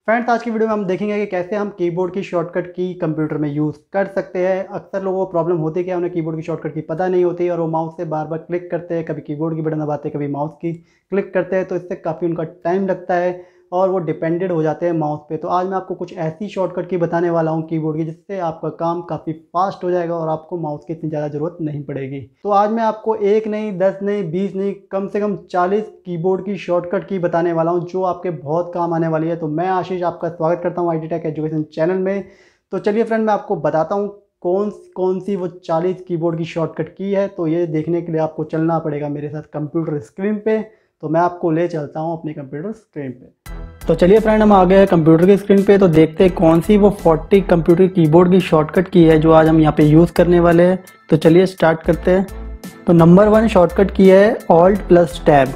Friends, आज की video में हम देखेंगे कि कैसे हम कीबोर्ड की शॉर्टकट की कंप्यूटर में यूज़ कर सकते हैं। अक्सर लोगों को प्रॉब्लम होती है कि उन्हें कीबोर्ड की शॉर्टकट की पता नहीं होती और वो माउस से बार बार क्लिक करते हैं, कभी कीबोर्ड की बटन दबाते हैं, कभी माउस की क्लिक करते हैं, तो इससे काफ़ी उनका टाइम लगता है और वो डिपेंडेंट हो जाते हैं माउस पे। तो आज मैं आपको कुछ ऐसी शॉर्टकट की बताने वाला हूँ कीबोर्ड की, जिससे आपका काम काफ़ी फास्ट हो जाएगा और आपको माउस की इतनी ज़्यादा ज़रूरत नहीं पड़ेगी। तो आज मैं आपको 1 नहीं, 10 नहीं, 20 नहीं, कम से कम 40 कीबोर्ड की शॉर्टकट की बताने वाला हूँ, जो आपके बहुत काम आने वाली है। तो मैं आशीष आपका स्वागत करता हूँ IT टेक एजुकेशन चैनल में। तो चलिए फ्रेंड, मैं आपको बताता हूँ कौन कौन सी वो 40 कीबोर्ड की शॉर्टकट की है। तो ये देखने के लिए आपको चलना पड़ेगा मेरे साथ कंप्यूटर स्क्रीन पे। तो मैं आपको ले चलता हूँ अपनी कंप्यूटर स्क्रीन पे। तो चलिए फ्रेंड, हम आ गए हैं कंप्यूटर की स्क्रीन पे। तो देखते हैं कौन सी वो 40 कंप्यूटर कीबोर्ड की शॉर्टकट की है जो आज हम यहाँ पे यूज़ करने वाले हैं। तो चलिए स्टार्ट करते हैं। तो नंबर 1 शॉर्टकट की है Alt+Tab।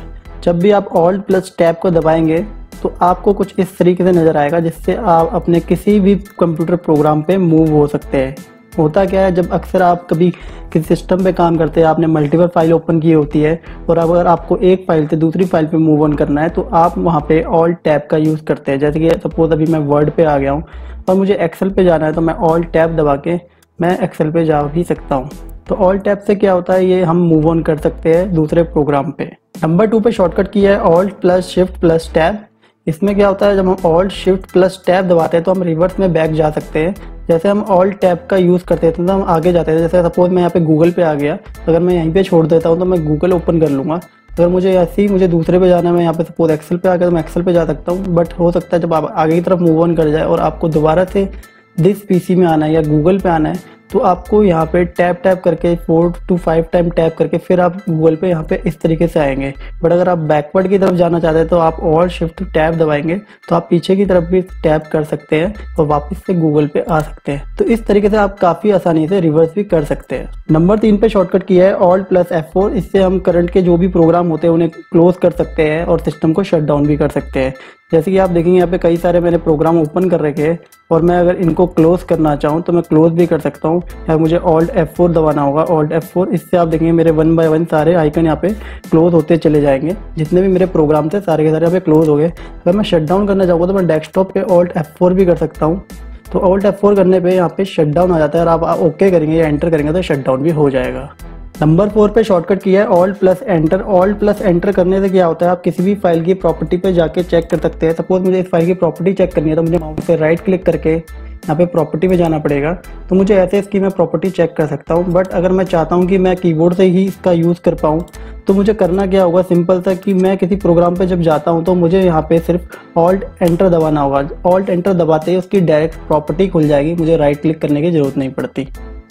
जब भी आप Alt+Tab को दबाएंगे तो आपको कुछ इस तरीके से नज़र आएगा, जिससे आप अपने किसी भी कंप्यूटर प्रोग्राम पे मूव हो सकते हैं। होता क्या है, जब अक्सर आप कभी किसी सिस्टम पे काम करते हैं, आपने मल्टीपल फाइल ओपन की होती है और अगर आपको एक फाइल से दूसरी फाइल पे मूव ऑन करना है तो आप वहाँ पे Alt+Tab का यूज़ करते हैं। जैसे कि सपोज अभी मैं वर्ड पे आ गया हूँ और मुझे एक्सेल पे जाना है, तो मैं Alt+Tab दबा के मैं एक्सेल पे जा भी सकता हूँ। तो Alt+Tab से क्या होता है, ये हम मूव ऑन कर सकते हैं दूसरे प्रोग्राम पे। नंबर 2 पे शॉर्टकट की है Alt+Shift+Tab। इसमें क्या होता है, जब हम Alt+Shift+Tab दबाते हैं तो हम रिवर्स में बैक जा सकते हैं। जैसे हम Alt+Tab का यूज़ करते हैं तो हम आगे जाते हैं। जैसे सपोज मैं यहाँ पे गूगल पे आ गया, अगर मैं यहीं पे छोड़ देता हूँ तो मैं गूगल ओपन कर लूँगा। अगर मुझे ऐसे ही मुझे दूसरे पे जाना है, मैं यहाँ पे सपोज एक्सेल पे आ गया तो मैं एक्सेल पे जा सकता हूँ। बट हो सकता है जब आप आगे की तरफ मूव ऑन कर जाए और आपको दोबारा से दिस PC में आना है या गूगल पे आना है, तो आपको यहाँ पे टैप करके 4 to 5 टाइम टैप करके फिर आप गूगल पे यहाँ पे इस तरीके से आएंगे। बट अगर आप बैकवर्ड की तरफ जाना चाहते हैं तो आप Alt+Shift+Tab दबाएंगे तो आप पीछे की तरफ भी टैप कर सकते हैं और वापस से गूगल पे आ सकते हैं। तो इस तरीके से आप काफ़ी आसानी से रिवर्स भी कर सकते हैं। नंबर 3 पे शॉर्टकट की है Alt+F4। इससे हम करंट के जो भी प्रोग्राम होते हैं उन्हें क्लोज कर सकते हैं और सिस्टम को शट डाउन भी कर सकते हैं। जैसे कि आप देखेंगे यहाँ पे कई सारे मैंने प्रोग्राम ओपन कर रखे हैं और मैं अगर इनको क्लोज करना चाहूँ तो मैं क्लोज भी कर सकता हूँ, या मुझे Alt+F4 दबाना होगा। Alt+F4, इससे आप देखेंगे मेरे 1 by 1 सारे आइकन यहाँ पे क्लोज होते चले जाएंगे। जितने भी मेरे प्रोग्राम थे सारे के सारे यहाँ पे क्लोज हो गए। अगर मैं शट डाउन करना चाहूँगा तो मैं डेस्कटॉप पे Alt+F4 भी कर सकता हूँ। तो Alt+F4 करने पर यहाँ पे शट डाउन आ जाता है और आप ओके करेंगे या एंटर करेंगे तो शट डाउन भी हो जाएगा। नंबर 4 पे शॉर्टकट किया है Alt+Enter। Alt+Enter करने से क्या होता है, आप किसी भी फाइल की प्रॉपर्टी पे जाके चेक कर सकते हैं। सपोज मुझे इस फाइल की प्रॉपर्टी चेक करनी है तो मुझे माउस पे राइट क्लिक करके यहाँ पे प्रॉपर्टी पे जाना पड़ेगा। तो मुझे ऐसे इसकी मैं प्रॉपर्टी चेक कर सकता हूँ। बट अगर मैं चाहता हूँ कि मैं कीबोर्ड से ही इसका यूज़ कर पाऊँ तो मुझे करना क्या होगा, सिंपल सा कि मैं किसी प्रोग्राम पे जब जाता हूँ तो मुझे यहाँ पे सिर्फ Alt+Enter दबाना होगा। Alt+Enter दबाते ही उसकी डायरेक्ट प्रॉपर्टी खुल जाएगी, मुझे राइट क्लिक करने की ज़रूरत नहीं पड़ती।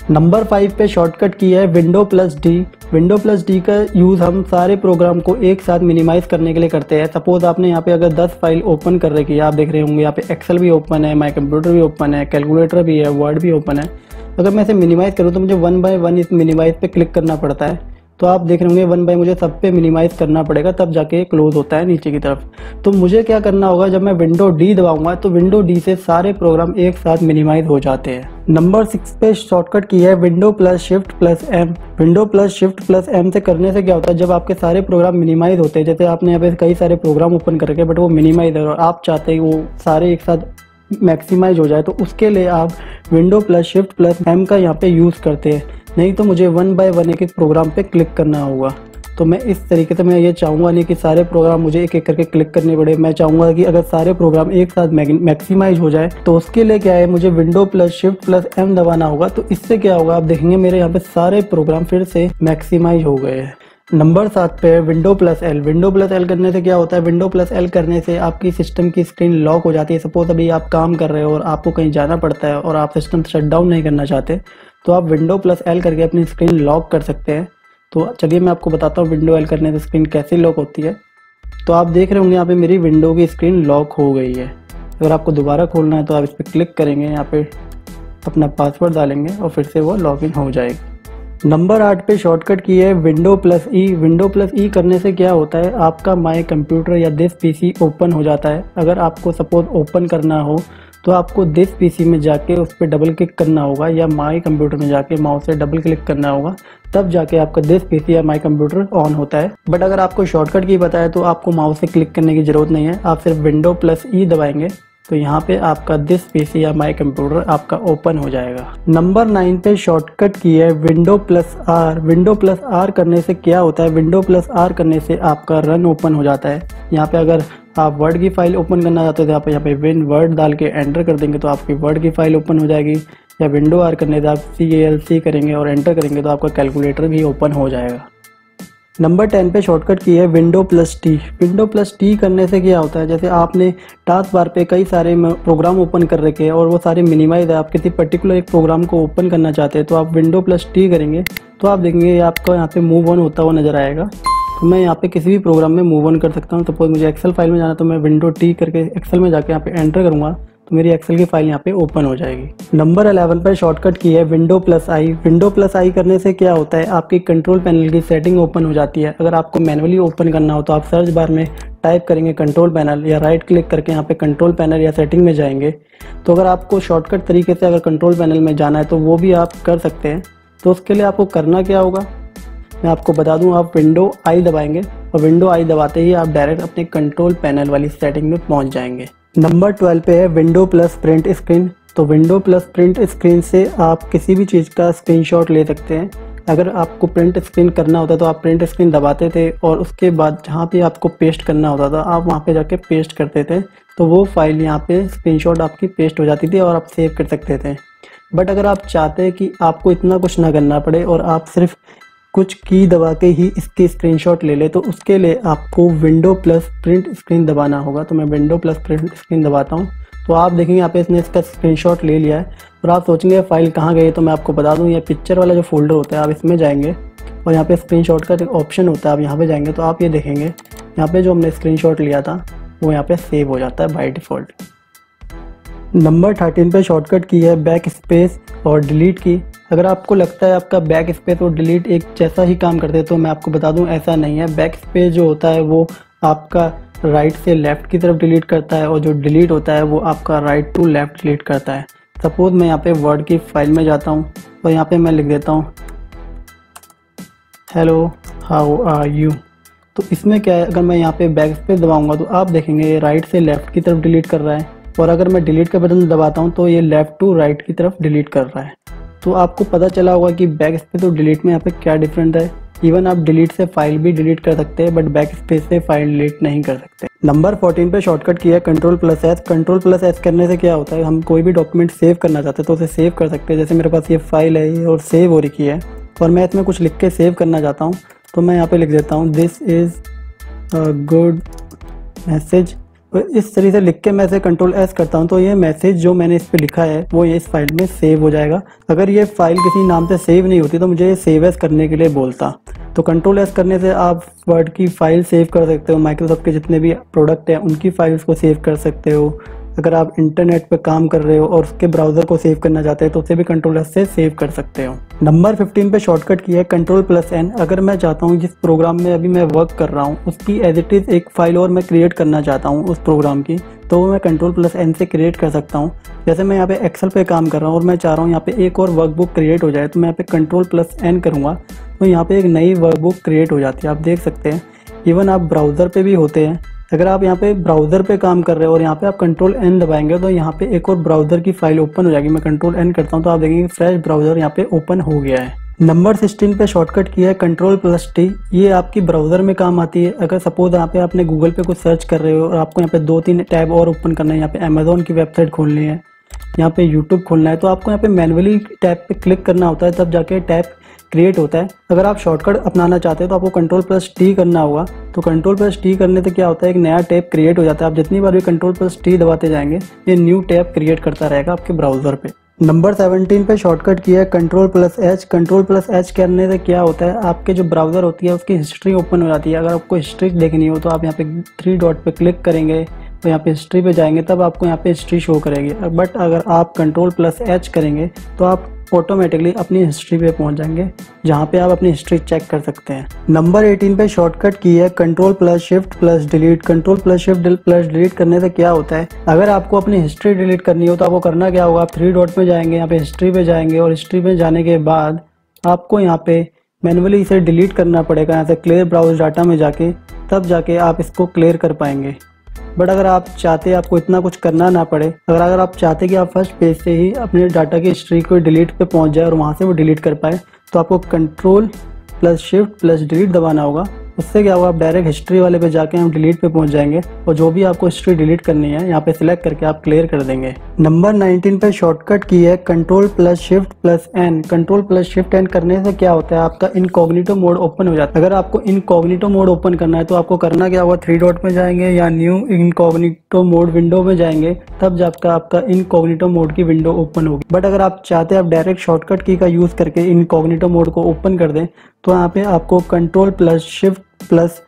नंबर 5 पे शॉर्टकट की है Window+D। Window+D का यूज़ हम सारे प्रोग्राम को एक साथ मिनिमाइज़ करने के लिए करते हैं। सपोज आपने यहाँ पे अगर 10 फाइल ओपन कर रखी है, आप देख रहे होंगे यहाँ पे एक्सेल भी ओपन है, माई कंप्यूटर भी ओपन है, कैलकुलेटर भी है, वर्ड भी ओपन है। अगर मैं इसे मिनिमाइज़ करूँ तो मुझे 1 by 1 इस मिनिमाइज़ पे क्लिक करना पड़ता है। तो आप देख रहे होंगे 1 by मुझे सब पे मिनिमाइज़ करना पड़ेगा, तब जाके क्लोज होता है नीचे की तरफ। तो मुझे क्या करना होगा, जब मैं Window+D दबाऊंगा तो Window+D से सारे प्रोग्राम एक साथ मिनिमाइज़ हो जाते हैं। नंबर 6 पे शॉर्टकट की है Window+Shift+M। Window+Shift+M से करने से क्या होता है, जब आपके सारे प्रोग्राम मिनिमाइज़ होते हैं, जैसे आपने यहाँ पे कई सारे प्रोग्राम ओपन कर रखे बट वो मिनिमाइज़ है और आप चाहते हैं वो सारे एक साथ मैक्सिमाइज हो जाए, तो उसके लिए आप Window+Shift+M का यहाँ पे यूज़ करते हैं। नहीं तो मुझे 1 by 1 एक प्रोग्राम पे क्लिक करना होगा। तो मैं इस तरीके से मैं ये चाहूँगा नहीं कि सारे प्रोग्राम मुझे एक एक करके क्लिक करने पड़े। मैं चाहूँगा कि अगर सारे प्रोग्राम एक साथ मैक्सिमाइज हो जाए तो उसके लिए क्या है, मुझे Window+Shift+M दबाना होगा। तो इससे क्या होगा, आप देखेंगे मेरे यहाँ पे सारे प्रोग्राम फिर से मैक्सिमाइज हो गए हैं। नंबर 7 पे Window+L। Window+L करने से क्या होता है, Window+L करने से आपकी सिस्टम की स्क्रीन लॉक हो जाती है। सपोज अभी आप काम कर रहे हो और आपको कहीं जाना पड़ता है और आप सिस्टम शट डाउन नहीं करना चाहते, तो आप Window+L करके अपनी स्क्रीन लॉक कर सकते हैं। तो चलिए मैं आपको बताता हूँ Window+L करने से स्क्रीन कैसे लॉक होती है। तो आप देख रहे होंगे यहाँ पे मेरी विंडो की स्क्रीन लॉक हो गई है। अगर आपको दोबारा खोलना है तो आप इस पर क्लिक करेंगे, यहाँ पे अपना पासवर्ड डालेंगे और फिर से वो लॉगिन हो जाएगी। नंबर 8 पे शॉर्टकट की है Window+E। Window+E करने से क्या होता है, आपका माई कंप्यूटर या दिस PC ओपन हो जाता है। अगर आपको सपोज ओपन करना हो तो आपको दिस PC में जाके उस पर डबल क्लिक करना होगा या माई कंप्यूटर में जाके माउस से डबल क्लिक करना होगा, तब जाके आपका दिस PC या माई कंप्यूटर ऑन होता है। बट अगर आपको शॉर्टकट की पता है तो आपको माउस से क्लिक करने की ज़रूरत नहीं है, आप सिर्फ Window+E दबाएंगे तो यहाँ पे आपका दिस पीसी या माई कंप्यूटर आपका ओपन हो जाएगा। नंबर 9 पे शॉर्टकट की है window plus R. Window plus R करने से क्या होता है, विंडो प्लस आर करने से आपका रन ओपन हो जाता है। यहाँ पे अगर आप वर्ड की फाइल ओपन करना चाहते हो तो आप यहाँ पे विन वर्ड डाल के एंटर कर देंगे तो आपकी वर्ड की फाइल ओपन हो जाएगी। या विंडो आर करने से आप CALC करेंगे और एंटर करेंगे तो आपका कैलकुलेटर भी ओपन हो जाएगा। नंबर 10 पे शॉर्टकट की है window plus T. Window plus T करने से क्या होता है, जैसे आपने टास्क बार पे कई सारे प्रोग्राम ओपन कर रखे हैं और वो सारे मिनिमाइज है, आप किसी पर्टिकुलर एक प्रोग्राम को ओपन करना चाहते हैं तो आप विंडो प्लस टी करेंगे तो आप देखेंगे आपको यहाँ पे मूव ऑन होता हुआ नजर आएगा। तो मैं यहाँ पे किसी भी प्रोग्राम में मूव ऑन कर सकता हूँ। सपोज मुझे एक्सेल फाइल में जाना तो मैं विंडो टी करके एक्सेल में जाके यहाँ पे एंटर करूँगा तो मेरी एक्सेल की फाइल यहाँ पे ओपन हो जाएगी। नंबर 11 पर शॉर्टकट की है विंडो प्लस आई। विंडो प्लस आई करने से क्या होता है, आपकी कंट्रोल पैनल की सेटिंग ओपन हो जाती है। अगर आपको मैनुअली ओपन करना हो तो आप सर्च बार में टाइप करेंगे कंट्रोल पैनल या राइट क्लिक करके यहाँ पे कंट्रोल पैनल या सेटिंग में जाएंगे। तो अगर आपको शॉर्टकट तरीके से अगर कंट्रोल पैनल में जाना है तो वो भी आप कर सकते हैं। तो उसके लिए आपको करना क्या होगा मैं आपको बता दूं, आप विंडो आई दबाएंगे और विंडो आई दबाते ही आप डायरेक्ट अपने कंट्रोल पैनल वाली सेटिंग में पहुंच जाएंगे। नंबर 12 पे है विंडो प्लस प्रिंट स्क्रीन। तो विंडो प्लस प्रिंट स्क्रीन से आप किसी भी चीज़ का स्क्रीनशॉट ले सकते हैं। अगर आपको प्रिंट स्क्रीन करना होता तो आप प्रिंट स्क्रीन दबाते थे और उसके बाद जहाँ पे आपको पेस्ट करना होता था आप वहाँ पे जाके पेस्ट करते थे तो वो फाइल यहाँ पे स्क्रीनशॉट आपकी पेस्ट हो जाती थी और आप सेव कर सकते थे। बट अगर आप चाहते हैं कि आपको इतना कुछ ना करना पड़े और आप सिर्फ कुछ की दबा के ही इसकी स्क्रीनशॉट ले ले तो उसके लिए आपको विंडो प्लस प्रिंट स्क्रीन दबाना होगा। तो मैं विंडो प्लस प्रिंट स्क्रीन दबाता हूँ तो आप देखेंगे यहाँ पे इसने इसका स्क्रीनशॉट ले लिया है और आप सोचेंगे फाइल कहाँ गई। तो मैं आपको बता दूँ ये पिक्चर वाला जो फोल्डर होता है आप इसमें जाएंगे और यहाँ पे स्क्रीनशॉट का एक ऑप्शन होता है, आप यहाँ पे जाएंगे तो आप ये देखेंगे यहाँ पे जो हमने स्क्रीनशॉट लिया था वो यहाँ पे सेव हो जाता है बाय डिफ़ॉल्ट। नंबर 13 पे शॉर्टकट की है बैक स्पेस और डिलीट की। अगर आपको लगता है आपका बैक स्पेस और डिलीट एक जैसा ही काम करते हैं तो मैं आपको बता दूं ऐसा नहीं है। बैक स्पेस जो होता है वो आपका राइट से लेफ़्ट की तरफ डिलीट करता है और जो डिलीट होता है वो आपका राइट टू लेफ़्ट डिलीट करता है। सपोज मैं यहाँ पे वर्ड की फाइल में जाता हूँ और यहाँ पे मैं लिख देता हूँ हेलो हाउ आर यू। तो इसमें क्या है, अगर मैं यहाँ पे बैक स्पेस दबाऊँगा तो आप देखेंगे ये राइट से लेफ़्ट की तरफ डिलीट कर रहा है और अगर मैं डिलीट का बटन दबाता हूँ तो ये लेफ़्ट टू राइट की तरफ डिलीट कर रहा है। तो आपको पता चला होगा कि बैक स्पेस और डिलीट में यहाँ पे क्या डिफरेंस है। इवन आप डिलीट से फाइल भी डिलीट कर सकते हैं बट बैक स्पेस से फाइल डिलीट नहीं कर सकते। नंबर 14 पे शॉर्टकट किया है control plus S. Control plus S करने से क्या होता है, हम कोई भी डॉक्यूमेंट सेव करना चाहते हैं तो उसे सेव कर सकते हैं। जैसे मेरे पास ये फाइल है और सेव हो रखी है और मैं इसमें कुछ लिख के सेव करना चाहता हूँ तो मैं यहाँ पे लिख देता हूँ this is a good message. तो इस तरीके से लिख के मैं इसे कंट्रोल एस करता हूँ तो ये मैसेज जो मैंने इस पे लिखा है वो ये इस फाइल में सेव हो जाएगा। अगर ये फाइल किसी नाम से सेव नहीं होती तो मुझे ये सेव एस करने के लिए बोलता। तो कंट्रोल एस करने से आप वर्ड की फाइल सेव कर सकते हो, माइक्रोसॉफ्ट के जितने भी प्रोडक्ट हैं उनकी फाइल्स को सेव कर सकते हो। अगर आप इंटरनेट पे काम कर रहे हो और उसके ब्राउज़र को सेव करना चाहते हैं तो उसे भी कंट्रोल एस से सेव कर सकते हो। नंबर 15 पे शॉर्टकट किया है कंट्रोल प्लस एन। अगर मैं चाहता हूँ जिस प्रोग्राम में अभी मैं वर्क कर रहा हूँ उसकी एज इट इज़ एक फ़ाइल और मैं क्रिएट करना चाहता हूँ उस प्रोग्राम की, तो मैं कंट्रोल प्लस एन से क्रिएट कर सकता हूँ। जैसे मैं यहाँ पे एक्सेल पे काम कर रहा हूँ और मैं चाह रहा हूँ यहाँ पे एक और वर्कबुक क्रिएट हो जाए तो मैं यहाँ पे कंट्रोल प्लस एन करूँगा तो यहाँ पे एक नई वर्कबुक क्रिएट हो जाती है। आप देख सकते हैं इवन आप ब्राउज़र पे भी होते हैं। अगर आप यहाँ पे ब्राउज़र पे काम कर रहे हो और यहाँ पे आप कंट्रोल एन दबाएंगे तो यहाँ पे एक और ब्राउज़र की फाइल ओपन हो जाएगी। मैं कंट्रोल एन करता हूँ तो आप देखेंगे फ्रेश ब्राउज़र यहाँ पे ओपन हो गया है। नंबर 16 पे शॉर्टकट किया है कंट्रोल प्लस टी। ये आपकी ब्राउज़र में काम आती है। अगर सपोज यहाँ पे आपने गूगल पे कुछ सर्च कर रहे हो और आपको यहाँ पे 2-3 टैब और ओपन करना है, यहाँ पे अमेज़ोन की वेबसाइट खोलनी है, यहाँ पे यूट्यूब खोलना है, तो आपको यहाँ पे मैनुअली टैब पे क्लिक करना होता है तब जाके टैब क्रिएट होता है। अगर आप शॉर्टकट अपनाना चाहते हैं तो आपको कंट्रोल प्लस टी करना होगा। तो कंट्रोल प्लस टी करने से क्या होता है, एक नया टैब क्रिएट हो जाता है। आप जितनी बार भी कंट्रोल प्लस टी दबाते जाएंगे ये न्यू टैब क्रिएट करता रहेगा आपके ब्राउज़र पे। नंबर 17 पे शॉर्टकट किया है control plus H. Control plus H करने से क्या होता है, आपके जो ब्राउज़र होती है उसकी हिस्ट्री ओपन हो जाती है। अगर आपको हिस्ट्री देखनी हो तो आप यहाँ पे 3 डॉट पे क्लिक करेंगे तो यहाँ पे हिस्ट्री पे जाएंगे तब आपको यहाँ पे हिस्ट्री शो करेगी। बट अगर आप कंट्रोल प्लस एच करेंगे तो आप ऑटोमेटिकली अपनी हिस्ट्री पे पहुंच जाएंगे जहाँ पे आप अपनी हिस्ट्री चेक कर सकते हैं। नंबर 18 पे शॉर्टकट की है control plus shift plus delete. Control plus shift plus delete करने से क्या होता है, अगर आपको अपनी हिस्ट्री डिलीट करनी हो तो आपको करना क्या होगा, आप 3 डॉट में जाएंगे, यहाँ पे हिस्ट्री पे जाएंगे और हिस्ट्री पे जाने के बाद आपको यहाँ पे मैनुअली इसे डिलीट करना पड़ेगा। यहाँ से क्लियर ब्राउज डाटा में जाके तब जाके आप इसको क्लियर कर पाएंगे। बट अगर आप चाहते आपको इतना कुछ करना ना पड़े, अगर आप चाहते कि आप फर्स्ट पेज से ही अपने डाटा की हिस्ट्री को डिलीट पे पहुंच जाए और वहां से वो डिलीट कर पाए, तो आपको control plus shift plus delete दबाना होगा। उससे क्या होगा, आप डायरेक्ट हिस्ट्री वाले पे जाके हम डिलीट पे पहुंच जाएंगे और जो भी आपको हिस्ट्री डिलीट करनी है यहाँ पे सिलेक्ट करके आप क्लियर कर देंगे। नंबर 19 पे शॉर्टकट की है control plus shift plus N. Control plus shift N करने से क्या होता है, आपका इनकॉग्निटो मोड ओपन हो जाता है। अगर आपको इनकॉग्निटो मोड ओपन करना है तो आपको करना क्या होगा, 3 डॉट में जाएंगे या न्यू इनकॉग्निटो मोड विंडो में जाएंगे, तब जाकर आपका इनकॉग्निटो मोड की विंडो ओपन होगी। बट अगर आप चाहते हैं आप डायरेक्ट शॉर्टकट की का यूज करके इनकॉग्निटो मोड को ओपन कर दें, तो यहाँ पे आपको control plus shift plus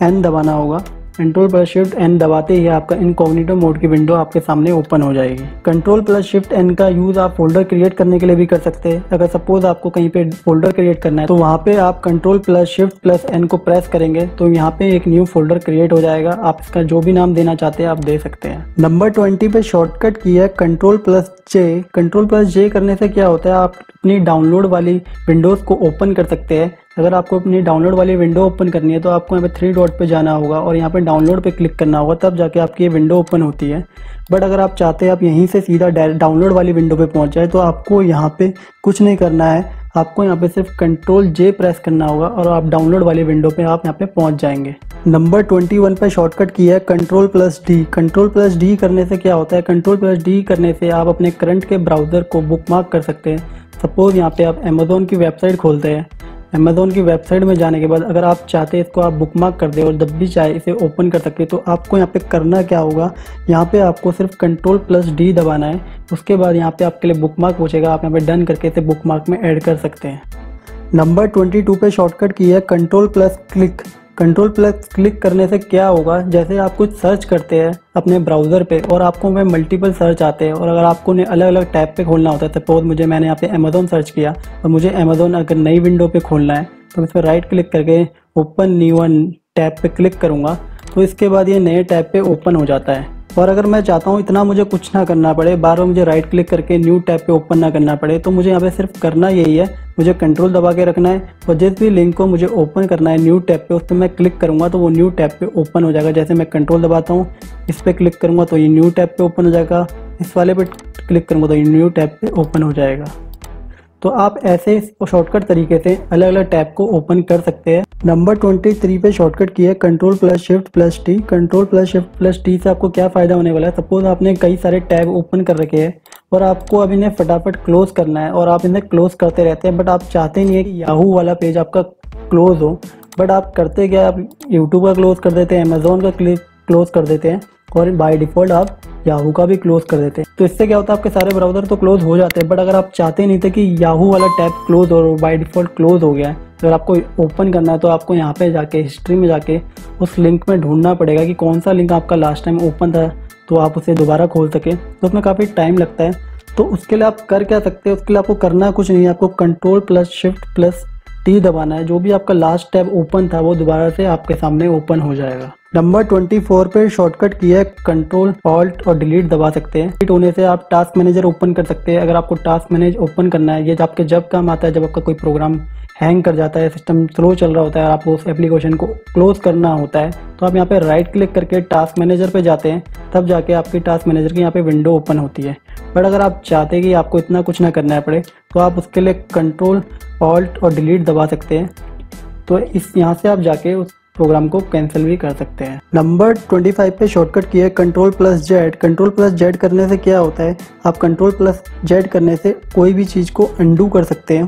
N दबाना होगा। कंट्रोल प्लस शिफ्ट एन दबाते ही आपका इनकॉग्निटो मोड की विंडो आपके सामने ओपन हो जाएगी। कंट्रोल प्लस शिफ्ट एन का यूज आप फोल्डर क्रिएट करने के लिए भी कर सकते हैं। अगर सपोज आपको कहीं पे फोल्डर क्रिएट करना है तो वहाँ पे आप control plus shift plus N को प्रेस करेंगे तो यहाँ पे एक न्यू फोल्डर क्रिएट हो जाएगा। आप इसका जो भी नाम देना चाहते हैं आप दे सकते हैं। नंबर 20 पे शॉर्टकट की है कंट्रोल प्लस जे। कंट्रोल प्लस जे करने से क्या होता है, आप अपनी डाउनलोड वाली विंडोज को ओपन कर सकते हैं। अगर आपको अपनी डाउनलोड वाली विंडो ओपन करनी है तो आपको यहाँ पे 3 डॉट पे जाना होगा और यहाँ पे डाउनलोड पे क्लिक करना होगा, तब जाके आपकी ये विंडो ओपन होती है। बट अगर आप चाहते हैं आप यहीं से सीधा डाउनलोड वाली विंडो पे पहुंच जाए, तो आपको यहाँ पे कुछ नहीं करना है, आपको यहाँ पे सिर्फ कंट्रोल जे प्रेस करना होगा और आप डाउनलोड वाली विंडो पे आप यहाँ पे पहुंच जाएंगे। नंबर 21 पे शॉर्टकट की है control plus D. Control plus D करने से क्या होता है, कंट्रोल प्लस डी करने से आप अपने करंट के ब्राउज़र को बुकमार्क कर सकते हैं। सपोज यहाँ पे आप अमेज़ोन की वेबसाइट खोलते हैं, अमेज़ोन की वेबसाइट में जाने के बाद अगर आप चाहते हैं इसको आप बुकमार्क कर दें और जब भी चाहे इसे ओपन कर सकते हैं, तो आपको यहाँ पे करना क्या होगा, यहाँ पे आपको सिर्फ कंट्रोल प्लस डी दबाना है। उसके बाद यहाँ पे आपके लिए बुकमार्क पूछेगा, आप यहाँ पे डन करके इसे बुकमार्क में ऐड कर सकते हैं। नंबर 22 पे शॉर्टकट की है control plus click. Control plus click करने से क्या होगा, जैसे आप कुछ सर्च करते हैं अपने ब्राउज़र पे और आपको में मल्टीपल सर्च आते हैं और अगर आपको उन्हें अलग अलग टैब पे खोलना होता है, सपोज मैंने यहाँ पे अमेज़ोन सर्च किया और मुझे अमेज़ोन अगर नई विंडो पे खोलना है तो मैं इस पर राइट क्लिक करके ओपन न्यू टैब पे क्लिक करूँगा, तो इसके बाद ये नए टैब पे ओपन हो जाता है। और अगर मैं चाहता हूँ इतना मुझे कुछ ना करना पड़े, बार बार मुझे राइट क्लिक करके न्यू टैब पे ओपन ना करना पड़े, तो मुझे यहाँ पे सिर्फ करना यही है, मुझे कंट्रोल दबा के रखना है और जिस भी लिंक को मुझे ओपन करना है न्यू टैब पे, उस पर मैं क्लिक करूँगा तो वो न्यू टैब पे ओपन हो जाएगा। जैसे मैं कंट्रोल दबाता हूँ, इस पर क्लिक करूँगा तो ये न्यू टैब पे ओपन हो जाएगा, इस वाले पे क्लिक करूँगा तो ये न्यू टैब पे ओपन हो जाएगा। तो आप ऐसे शॉर्टकट तरीके से अलग अलग टैब को ओपन कर सकते हैं। नंबर 23 पे शॉर्टकट की है control plus shift plus T. Control plus shift plus T से आपको क्या फ़ायदा होने वाला है, सपोज आपने कई सारे टैब ओपन कर रखे हैं और आपको अब इन्हें फटाफट क्लोज करना है और आप इन्हें क्लोज करते रहते हैं, बट आप चाहते नहीं है कि याहू वाला पेज आपका क्लोज हो। बट आप करते क्या, आप यूट्यूब का क्लोज कर देते हैं, अमेज़ोन का क्लोज कर देते हैं और बाय डिफ़ॉल्ट आप याहू का भी क्लोज कर देते हैं। तो इससे क्या होता है, आपके सारे ब्राउज़र तो क्लोज हो जाते हैं, बट अगर आप चाहते नहीं थे कि याहू वाला टैब क्लोज हो, बाय डिफ़ॉल्ट क्लोज हो गया है, अगर आपको ओपन करना है तो आपको यहाँ पे जाके हिस्ट्री में जाके उस लिंक में ढूंढना पड़ेगा कि कौन सा लिंक आपका लास्ट टाइम ओपन था, तो आप उसे दोबारा खोल सके। तो उसमें काफ़ी टाइम लगता है। तो उसके लिए आप कर क्या सकते हैं, उसके लिए आपको करना कुछ नहीं है, आपको control plus shift plus T दबाना है। जो भी आपका लास्ट टैब ओपन था वो दोबारा से आपके सामने ओपन हो जाएगा। नंबर 24 पे शॉर्टकट की है कंट्रोल ऑल्ट और डिलीट दबा सकते हैं। डिलीट होने से आप टास्क मैनेजर ओपन कर सकते हैं। अगर आपको टास्क मैनेज ओपन करना है, ये आपके जब काम आता है जब आपका कोई प्रोग्राम हैंग कर जाता है, सिस्टम स्लो चल रहा होता है, आपको उस एप्लीकेशन को क्लोज करना होता है, तो आप यहाँ पे राइट क्लिक करके टास्क मैनेजर पे जाते हैं, तब जाके आपकी टास्क मैनेजर की यहाँ पे विंडो ओपन होती है। बट अगर आप चाहते हैं कि आपको इतना कुछ ना करना पड़े, तो आप उसके लिए कंट्रोल ऑल्ट और डिलीट दबा सकते हैं। तो इस यहाँ से आप जाके उस प्रोग्राम को कैंसिल भी कर सकते हैं। नंबर 25 पे शॉर्टकट की है control plus Z. Control plus Z करने से क्या होता है, आप कंट्रोल प्लस जेड करने से कोई भी चीज़ को अंडू कर सकते हैं।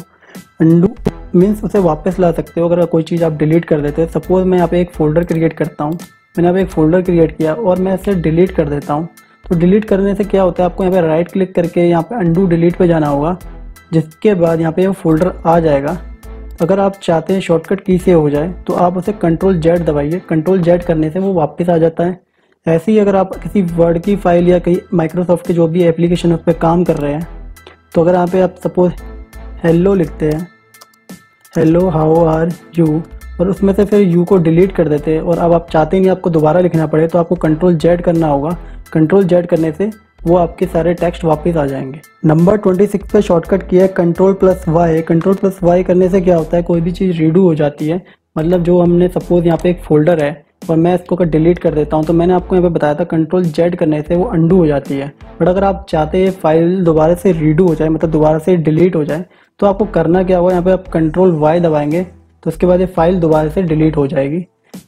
अंडू मीन्स उसे वापस ला सकते हो। अगर कोई चीज़ आप डिलीट कर देते हो, सपोज मैं यहाँ पे एक फ़ोल्डर क्रिएट करता हूँ, मैंने यहाँ पे एक फ़ोल्डर क्रिएट किया और मैं इसे डिलीट कर देता हूँ, तो डिलीट करने से क्या होता है, आपको यहाँ पे राइट क्लिक करके यहाँ पे अंडू डिलीट पे जाना होगा, जिसके बाद यहाँ पे फोल्डर आ जाएगा। अगर आप चाहते हैं शॉर्टकट की से हो जाए तो आप उसे कंट्रोल जेड दबाइए। कंट्रोल जेड करने से वो वापस आ जाता है। ऐसे ही अगर आप किसी वर्ड की फाइल या कहीं माइक्रोसॉफ्ट के जो भी एप्लीकेशन उस पर काम कर रहे हैं, तो अगर यहाँ पे आप सपोज हेलो लिखते हैं, हेलो हाउ आर यू, और उसमें से फिर यू को डिलीट कर देते हैं और अब आप चाहते नहीं आपको दोबारा लिखना पड़े, तो आपको कंट्रोल जेड करना होगा। कंट्रोल जेड करने से वो आपके सारे टेक्स्ट वापस आ जाएंगे। नंबर 26 पे शॉर्टकट किया है control plus Y. Control plus Y करने से क्या होता है, कोई भी चीज़ रीडू हो जाती है। मतलब जो हमने सपोज यहाँ पे एक फ़ोल्डर है, और मैं इसको अगर डिलीट कर देता हूँ तो मैंने आपको यहाँ पे बताया था कंट्रोल जेड करने से वो अंडू हो जाती है। बट अगर आप चाहते हैं फाइल दोबारा से रीडू हो जाए, मतलब दोबारा से डिलीट हो जाए, तो आपको करना क्या होगा, यहाँ पे आप कंट्रोल वाई दबाएंगे तो उसके बाद ये फाइल दोबारा से डिलीट हो जाएगी।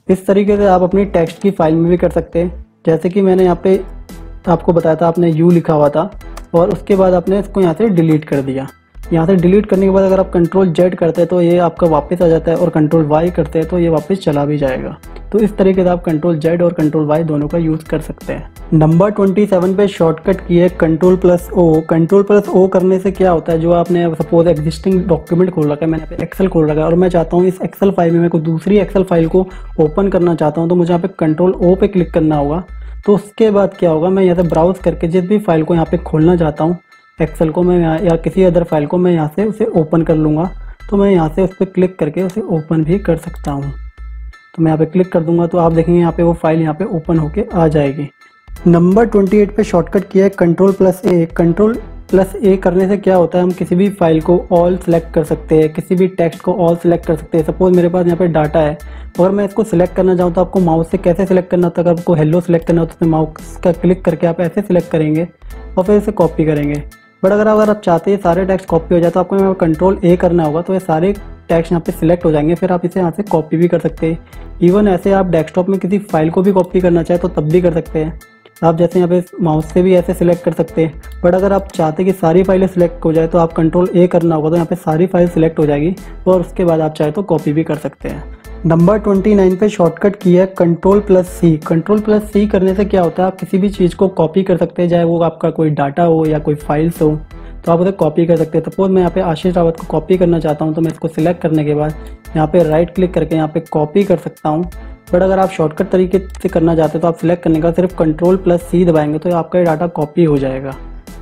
इस तरीके से आप अपनी टेक्स्ट की फाइल में भी कर सकते हैं। जैसे कि मैंने यहाँ पे आपको बताया था, आपने यू लिखा हुआ था और उसके बाद आपने इसको यहाँ से डिलीट कर दिया। यहाँ से डिलीट करने के बाद अगर आप कंट्रोल जेड करते हैं तो ये आपका वापस आ जाता है, और कंट्रोल वाई करते हैं तो ये वापस चला भी जाएगा। तो इस तरीके से आप कंट्रोल जेड और कंट्रोल वाई दोनों का यूज़ कर सकते हैं। नंबर 27 पे शॉर्टकट की है control plus O. Control plus O करने से क्या होता है, जो आपने सपोज एग्जिस्टिंग डॉक्यूमेंट खोल रखा है, मैंने यहाँ पे एक्सेल खोल रखा है और मैं चाहता हूँ इस एक्सेल फाइल में मैं कोई दूसरी एक्सेल फाइल को ओपन करना चाहता हूँ, तो मुझे यहाँ पे कंट्रोल ओ पे क्लिक करना होगा। तो उसके बाद क्या होगा, मैं यहाँ से ब्राउज करके जिस भी फाइल को यहाँ पे खोलना चाहता हूँ, एक्सेल को मैं या किसी अदर फाइल को, मैं यहाँ से उसे ओपन कर लूँगा। तो मैं यहाँ से उस पर क्लिक करके उसे ओपन भी कर सकता हूँ। तो मैं यहाँ पे क्लिक कर दूंगा तो आप देखेंगे यहाँ पे वो फाइल यहाँ पे ओपन होके आ जाएगी। नंबर 28 पे शॉर्टकट किया है कंट्रोल प्लस ए। कंट्रोल प्लस ए करने से क्या होता है, हम किसी भी फाइल को ऑल सेलेक्ट कर सकते हैं, किसी भी टेक्स्ट को ऑल सेलेक्ट कर सकते हैं। सपोज मेरे पास यहाँ पे डाटा है और मैं इसको सिलेक्ट करना चाहूँ तो आपको माउस से कैसे सिलेक्ट करना होता है, अगर आपको हेलो सेलेक्ट करना होता है तो माउस का क्लिक करके आप ऐसे सिलेक्ट करेंगे और फिर इसे कॉपी करेंगे। बट अगर आप चाहते हैं सारे टेक्स्ट कॉपी हो जाए तो आपको यहाँ कंट्रोल ए करना होगा, तो ये सारे टेक्स्ट यहाँ पे सिलेक्ट हो जाएंगे, फिर आप इसे यहाँ से कॉपी भी कर सकते हैं। इवन ऐसे आप डेस्कटॉप में किसी फाइल को भी कॉपी करना चाहें तो तब भी कर सकते हैं। आप जैसे यहाँ पे माउस से भी ऐसे सिलेक्ट कर सकते हैं। बट अगर आप चाहते हैं कि सारी फाइलें सिलेक्ट हो जाए तो आप कंट्रोल ए करना होगा, तो यहाँ पे सारी फाइल सिलेक्ट हो जाएगी और उसके बाद आप चाहे तो कॉपी भी कर सकते हैं। नंबर 29 पे शॉर्टकट की है कंट्रोल प्लस सी। कंट्रोल प्लस सी करने से क्या होता है, आप किसी भी चीज़ को कॉपी कर सकते हैं, चाहे वो आपका कोई डाटा हो या कोई फाइल्स हो, तो आप उसे कॉपी कर सकते हैं। सपोज मैं यहाँ पे आशीष रावत को कॉपी करना चाहता हूँ तो मैं इसको सिलेक्ट करने के बाद यहाँ पे राइट क्लिक करके यहाँ पे कॉपी कर सकता हूँ। बट अगर आप शॉर्टकट तरीके से करना चाहते हैं तो आप सिलेक्ट करने का सिर्फ कंट्रोल प्लस सी दबाएंगे तो आपका ये डाटा कॉपी हो जाएगा।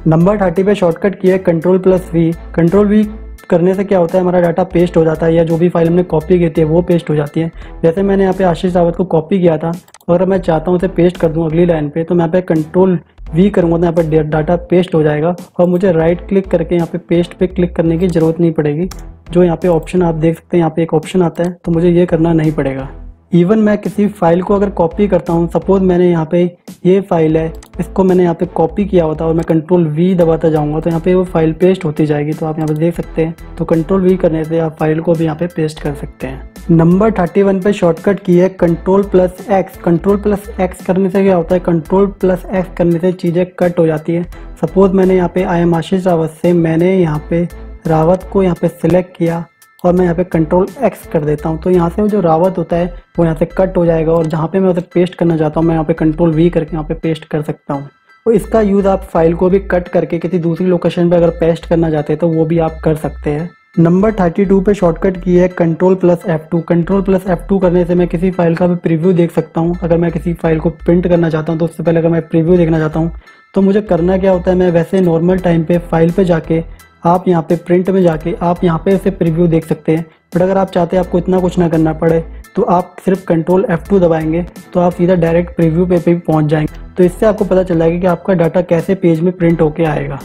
नंबर 30 पे शॉर्टकट किया है control plus V. Control V करने से क्या होता है, हमारा डाटा पेस्ट हो जाता है, या जो भी फाइल हमने कॉपी की थी है वो पेस्ट हो जाती है। जैसे मैंने यहाँ पे आशीष रावत को कॉपी किया था और अगर मैं चाहता हूँ उसे पेस्ट कर दूँ अगली लाइन पे, तो मैं यहाँ पे कंट्रोल वी करूँगा तो यहाँ पे डाटा पेस्ट हो जाएगा और मुझे राइट क्लिक करके यहाँ पे पेस्ट पे क्लिक करने की ज़रूरत नहीं पड़ेगी। जो यहाँ पे ऑप्शन आप देख सकते हैं, यहाँ पे एक ऑप्शन आता है, तो मुझे ये करना नहीं पड़ेगा। इवन मैं किसी फाइल को अगर कॉपी करता हूँ, सपोज मैंने यहाँ पे ये फाइल है, इसको मैंने यहाँ पे कॉपी किया होता और मैं कंट्रोल वी दबाता जाऊँगा तो यहाँ पे वो फाइल पेस्ट होती जाएगी। तो आप यहाँ पे देख सकते हैं, तो कंट्रोल वी करने से आप फाइल को भी यहाँ पे पेस्ट कर सकते हैं। नंबर 31 पे शॉर्टकट की है control plus x. Control plus x करने से क्या होता है, कंट्रोल प्लस एक्स करने से चीज़ें कट हो जाती है। सपोज मैंने यहाँ पे आई एम आशीष रावत से मैंने यहाँ पे रावत को यहाँ पे सिलेक्ट किया और मैं यहाँ पे कंट्रोल एक्स कर देता हूँ, तो यहाँ से जो रावत होता है वो यहाँ से कट हो जाएगा और जहाँ पे मैं उसे पेस्ट करना चाहता हूँ मैं यहाँ पे कंट्रोल वी करके यहाँ पे पेस्ट कर सकता हूँ। तो इसका यूज़ आप फाइल को भी कट करके किसी दूसरी लोकेशन पे अगर पेस्ट करना चाहते हैं तो वो भी आप कर सकते हैं। नंबर 32 पे शॉर्टकट की है control plus F2। Control plus F2 करने से मैं किसी फाइल का भी प्रीव्यू देख सकता हूँ। अगर मैं किसी फाइल को प्रिंट करना चाहता हूँ तो उससे पहले अगर मैं प्रीव्यू देखना चाहता हूँ तो मुझे करना क्या होता है, मैं वैसे नॉर्मल टाइम पे फाइल पे जाके आप यहाँ पे प्रिंट में जाके आप यहाँ पे इसे प्रीव्यू देख सकते हैं। बट अगर आप चाहते हैं आपको इतना कुछ ना करना पड़े तो आप सिर्फ कंट्रोल F2 दबाएंगे तो आप सीधा डायरेक्ट प्रीव्यू पे भी पहुँच जाएंगे। तो इससे आपको पता चल जाएगा कि आपका डाटा कैसे पेज में प्रिंट होके आएगा।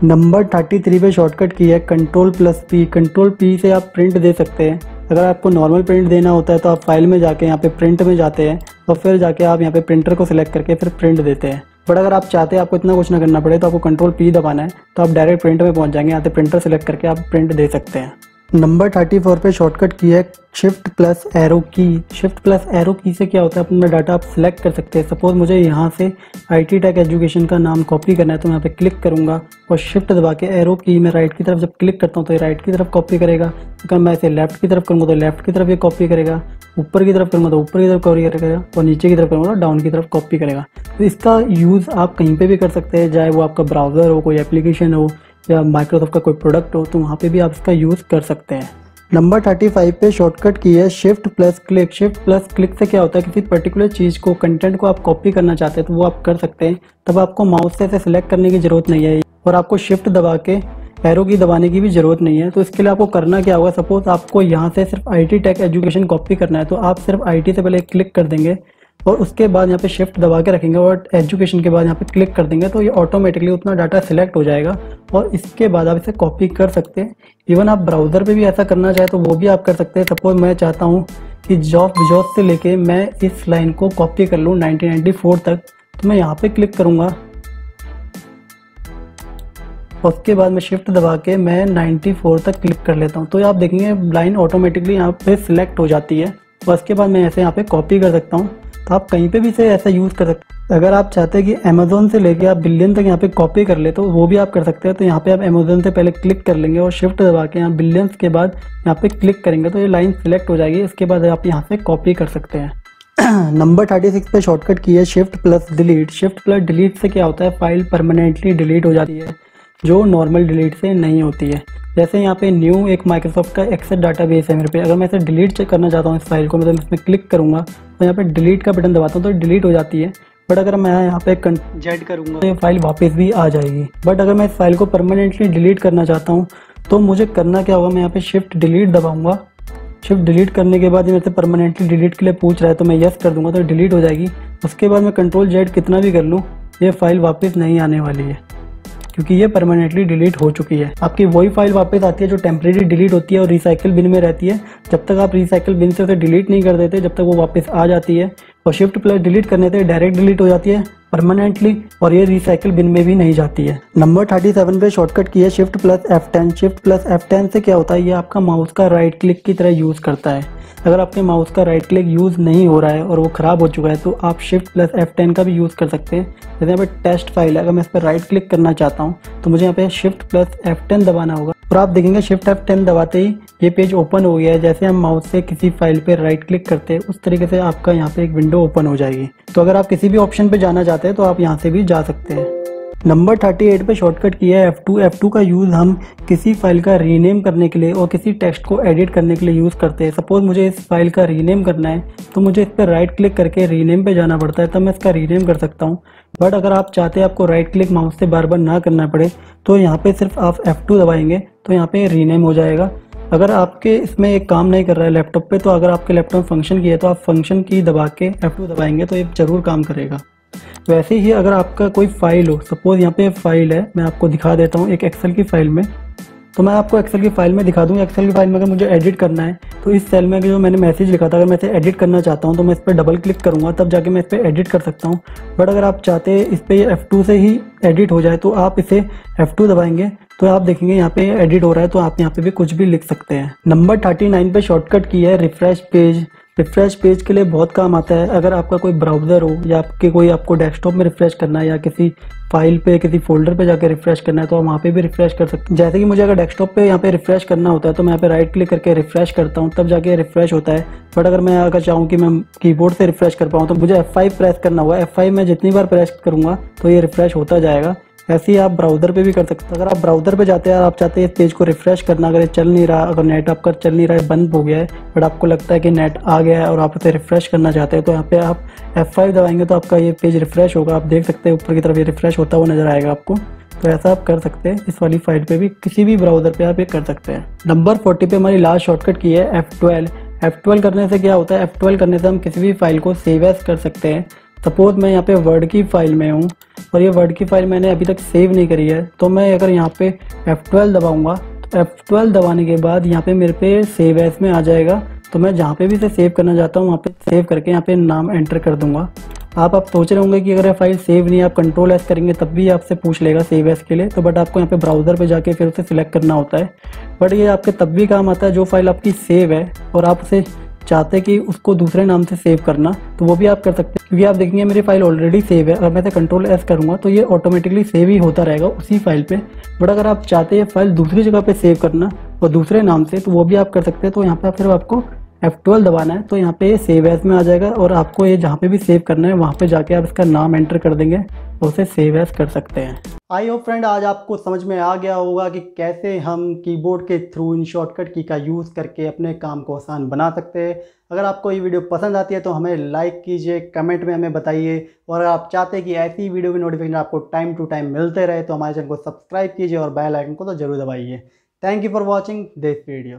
नंबर 33 पे शॉर्टकट की है control plus P. Control P से आप प्रिंट दे सकते हैं। अगर आपको नॉर्मल प्रिंट देना होता है तो आप फाइल में जाके यहाँ पे प्रिंट में जाते हैं और फिर जाके आप यहाँ पे प्रिंटर को सिलेक्ट करके फिर प्रिंट देते हैं। बट अगर आप चाहते हैं आपको इतना कुछ ना करना पड़े तो आपको कंट्रोल पी दबाना है, तो आप डायरेक्ट प्रिंट में पहुंच जाएंगे। यहाँ से प्रिंटर सेलेक्ट करके आप प्रिंट दे सकते हैं। नंबर 34 पे शॉर्टकट की है शिफ्ट प्लस एरो की। शिफ्ट प्लस एरो की से क्या होता है, अपना डाटा आप सिलेक्ट कर सकते हैं। सपोज मुझे यहाँ से IT टेक एजुकेशन का नाम कॉपी करना है तो मैं यहाँ पे क्लिक करूँगा और शिफ्ट दबा के एरो की मैं राइट की तरफ जब क्लिक करता हूँ तो ये राइट की तरफ कॉपी करेगा। अगर मैं इसे लेफ्ट की तरफ करूँगा तो लेफ्ट की तरफ ये कॉपी करेगा, ऊपर की तरफ करूँगा तो ऊपर की तरफ कॉपी करेगा और नीचे की तरफ करूँगा तो डाउन की तरफ कॉपी करेगा। तो इसका यूज़ आप कहीं पर भी कर सकते हैं, चाहे वो आपका ब्राउज़र हो, कोई एप्लीकेशन हो या माइक्रोसॉफ्ट का कोई प्रोडक्ट हो, तो वहाँ पे भी आप इसका यूज़ कर सकते हैं। नंबर 35 पे शॉर्टकट की है shift plus click. Shift plus click से क्या होता है, किसी पर्टिकुलर चीज़ को, कंटेंट को आप कॉपी करना चाहते हैं तो वो आप कर सकते हैं। तब आपको माउस से सिलेक्ट करने की ज़रूरत नहीं है और आपको शिफ्ट दबा के एरो की दबाने की भी ज़रूरत नहीं है। तो इसके लिए आपको करना क्या होगा, सपोज आपको यहाँ से सिर्फ IT टेक एजुकेशन कॉपी करना है तो आप सिर्फ IT से पहले क्लिक कर देंगे और उसके बाद यहाँ पे शिफ्ट दबा के रखेंगे और एजुकेशन के बाद यहाँ पे क्लिक कर देंगे तो ये ऑटोमेटिकली उतना डाटा सिलेक्ट हो जाएगा और इसके बाद आप इसे कॉपी कर सकते हैं। इवन आप ब्राउज़र पे भी ऐसा करना चाहे तो वो भी आप कर सकते हैं। सपोज मैं चाहता हूँ कि जॉब से लेके मैं इस लाइन को कॉपी कर लूँ 1994 तक, तो मैं यहाँ पे क्लिक करूँगा। उसके बाद मैं शिफ्ट दबा के मैं 94 तक क्लिक कर लेता हूँ, तो आप देखेंगे लाइन ऑटोमेटिकली यहाँ पे सिलेक्ट हो जाती है। उसके बाद मैं ऐसे यहाँ पे कॉपी कर सकता हूँ। तो आप कहीं पे भी इसे ऐसा यूज़ कर सकते हैं। अगर आप चाहते हैं कि अमेज़ोन से लेके आप बिलियन तक यहाँ पे कॉपी कर ले तो वो भी आप कर सकते हैं। तो यहाँ पे आप अमेज़ोन से पहले क्लिक कर लेंगे और शिफ्ट दबा के यहाँ बिलियंस के बाद यहाँ पे क्लिक करेंगे तो ये लाइन सिलेक्ट हो जाएगी। इसके बाद आप यहाँ से कॉपी कर सकते हैं। नंबर 36 पे शॉर्टकट की है shift plus delete. Shift plus delete से क्या होता है, फाइल परमानेंटली डिलीट हो जाती है जो नॉर्मल डिलीट से नहीं होती है। जैसे यहाँ पे न्यू एक माइक्रोसॉफ्ट का एक्सेल डाटाबेस है मेरे पे, अगर मैं इसे डिलीट चेक करना चाहता हूँ इस फाइल को, मतलब इसमें क्लिक करूँगा तो यहाँ पे डिलीट का बटन दबाता हूँ तो डिलीट हो जाती है। बट अगर मैं यहाँ पे जेड करूँगा तो ये फाइल वापस भी आ जाएगी। बट अगर मैं इस फाइल को परमानेंटली डिलीट करना चाहता हूँ तो मुझे करना क्या होगा, मैं यहाँ पे शिफ्ट डिलीट दबाऊँगा। शिफ्ट डिलीट करने के बाद ये मेरे से परमानेंटली डिलीट के लिए पूछ रहा है तो मैं यस कर दूँगा तो डिलीट हो जाएगी। उसके बाद मैं कंट्रोल जेड कितना भी कर लूँ ये फाइल वापस नहीं आने वाली है क्योंकि ये परमानेंटली डिलीट हो चुकी है। आपकी वही फाइल वापस आती है जो टेम्परेरी डिलीट होती है और रिसाइकिल बिन में रहती है। जब तक आप रिसाइकिल बिन से उसे डिलीट नहीं कर देते जब तक वो वापस आ जाती है। और शिफ्ट प्लस डिलीट करने से डायरेक्ट डिलीट हो जाती है परमानेंटली और ये रिसाइकिल बिन में भी नहीं जाती है। नंबर 37 पे शॉर्टकट की है shift plus F10। Shift plus F10 से क्या होता है, ये आपका माउस का राइट क्लिक की तरह यूज़ करता है। अगर आपके माउस का राइट क्लिक यूज़ नहीं हो रहा है और वो ख़राब हो चुका है तो आप शिफ्ट प्लस F10 का भी यूज़ कर सकते हैं। जैसे यहाँ पे टेस्ट फाइल है, अगर मैं इस पर राइट क्लिक करना चाहता हूँ तो मुझे यहाँ पे शिफ्ट प्लस F10 दबाना होगा और आप देखेंगे शिफ्ट F10 दबाते ही ये पेज ओपन हो गया है। जैसे हम माउस से किसी फाइल पे राइट क्लिक करते हैं उस तरीके से आपका यहाँ पे एक विंडो ओपन हो जाएगी। तो अगर आप किसी भी ऑप्शन पे जाना चाहते हैं तो आप यहाँ से भी जा सकते हैं। नंबर 38 पे शॉर्टकट किया है F2। F2 का यूज़ हम किसी फाइल का रीनेम करने के लिए और किसी टेक्स्ट को एडिट करने के लिए यूज़ करते हैं। सपोज मुझे इस फाइल का रीनेम करना है तो मुझे इस पर राइट क्लिक करके रीनेम पे जाना पड़ता है, तब मैं इसका रीनेम कर सकता हूँ। बट अगर आप चाहते हैं आपको राइट क्लिक माउस से बार बार ना करना पड़े तो यहाँ पे सिर्फ आप F2 दबाएंगे तो यहाँ पे रीनेम हो जाएगा। अगर आपके इसमें एक काम नहीं कर रहा है लैपटॉप पे, तो अगर आपके लैपटॉप फंक्शन की है तो आप फंक्शन की दबा के F2 दबाएंगे तो ये ज़रूर काम करेगा। वैसे ही अगर आपका कोई फाइल हो, सपोज यहाँ पे फाइल है, मैं आपको दिखा देता हूँ एक एक्सेल की फाइल में, तो मैं आपको एक्सेल की फाइल में दिखा दूँ। एक्सेल की फाइल में अगर मुझे एडिट करना है तो इस सेल में जो मैंने मैसेज लिखा था अगर मैं इसे एडिट करना चाहता हूँ तो मैं इस पर डबल क्लिक करूँगा तब जाके मैं इस पर एडिट कर सकता हूँ। बट अगर आप चाहते हैं इस पर F2 से ही एडिट हो जाए तो आप इसे F2 दबाएंगे तो आप देखेंगे यहाँ पे एडिट हो रहा है, तो आप यहाँ पे भी कुछ भी लिख सकते हैं। नंबर 39 पे शॉर्टकट की है रिफ्रेश पेज। रिफ्रेश पेज के लिए बहुत काम आता है। अगर आपका कोई ब्राउज़र हो या आपको डेस्कटॉप में रिफ्रेश करना है या किसी फाइल पे किसी फोल्डर पे जाकर रिफ्रेश करना है तो आप वहाँ पे भी रिफ्रेश कर सकते हैं। जैसे कि मुझे अगर डेस्कटॉप पे यहाँ पे रिफ्रेश करना होता है तो मैं यहाँ पे राइट क्लिक करके रिफ्रेश करता हूँ तब जाके रिफ्रेश होता है। बट अगर मैं चाहूँ कि मैं कीबोर्ड से रिफ्रेश कर पाऊँ तो मुझे F5 प्रेस करना होगा। F5 में जितनी बार प्रेस करूँगा तो ये रिफ्रेश होता जाएगा। ऐसे ही आप ब्राउज़र पे भी कर सकते हैं। अगर आप ब्राउज़र पे जाते हैं और आप चाहते हैं इस पेज को रिफ्रेश करना, अगर ये चल नहीं रहा, अगर नेट आपका चल नहीं रहा है, बंद हो गया है, बट आपको लगता है कि नेट आ गया है और आप इसे रिफ्रेश करना चाहते हैं तो यहाँ पे आप F5 दबाएंगे तो आपका ये पेज रिफ्रेश होगा। आप देख सकते हैं ऊपर की तरफ ये रिफ्रेश होता हुआ नजर आएगा आपको। तो ऐसा आप कर सकते हैं। इस वाली फाइल पे भी किसी भी ब्राउज़र पे आप ये कर सकते हैं। नंबर 40 पे हमारी लास्ट शॉर्टकट की है F12। F12 करने से क्या होता है, F12 करने से हम किसी भी फाइल को सेव एज कर सकते हैं। सपोज मैं यहाँ पे वर्ड की फाइल में हूँ और ये वर्ड की फाइल मैंने अभी तक सेव नहीं करी है तो मैं अगर यहाँ पे F12 दबाऊंगा तो F12 दबाने के बाद यहाँ पे मेरे पे सेव एज में आ जाएगा। तो मैं जहाँ पे भी इसे सेव करना चाहता हूँ वहाँ पे सेव करके यहाँ पे नाम एंटर कर दूंगा। आप सोच रहे होंगे कि अगर ये फाइल सेव नहीं है, आप कंट्रोल एस करेंगे तब भी आपसे पूछ लेगा सेव एज के लिए, तो बट आपको यहाँ पे ब्राउज़र पे जाके फिर उसे सिलेक्ट करना होता है। बट ये आपके तब भी काम आता है जो फाइल आपकी सेव है और आप उसे चाहते हैं कि उसको दूसरे नाम से सेव करना, तो वो भी आप कर सकते हैं। क्योंकि आप देखेंगे मेरी फाइल ऑलरेडी सेव है, अगर मैं इसे कंट्रोल एस करूँगा तो ये ऑटोमेटिकली सेव ही होता रहेगा उसी फाइल पे। बट अगर आप चाहते हैं फाइल दूसरी जगह पे सेव करना और दूसरे नाम से, तो वो भी आप कर सकते हैं। तो यहाँ पे फिर आपको F12 दबाना है तो यहाँ पे सेव एज में आ जाएगा और आपको ये जहाँ पे भी सेव करना है वहाँ पे जाके आप इसका नाम एंटर कर देंगे और उसे सेव एज कर सकते हैं। आई होप फ्रेंड आज आपको समझ में आ गया होगा कि कैसे हम कीबोर्ड के थ्रू इन शॉर्टकट की का यूज़ करके अपने काम को आसान बना सकते हैं। अगर आपको ये वीडियो पसंद आती है तो हमें लाइक कीजिए, कमेंट में हमें बताइए, और अगर आप चाहते हैं कि ऐसी वीडियो की नोटिफिकेशन आपको टाइम टू टाइम मिलते रहे तो हमारे चैनल को सब्सक्राइब कीजिए और बेल आइकन को तो जरूर दबाइए। Thank you for watching this video.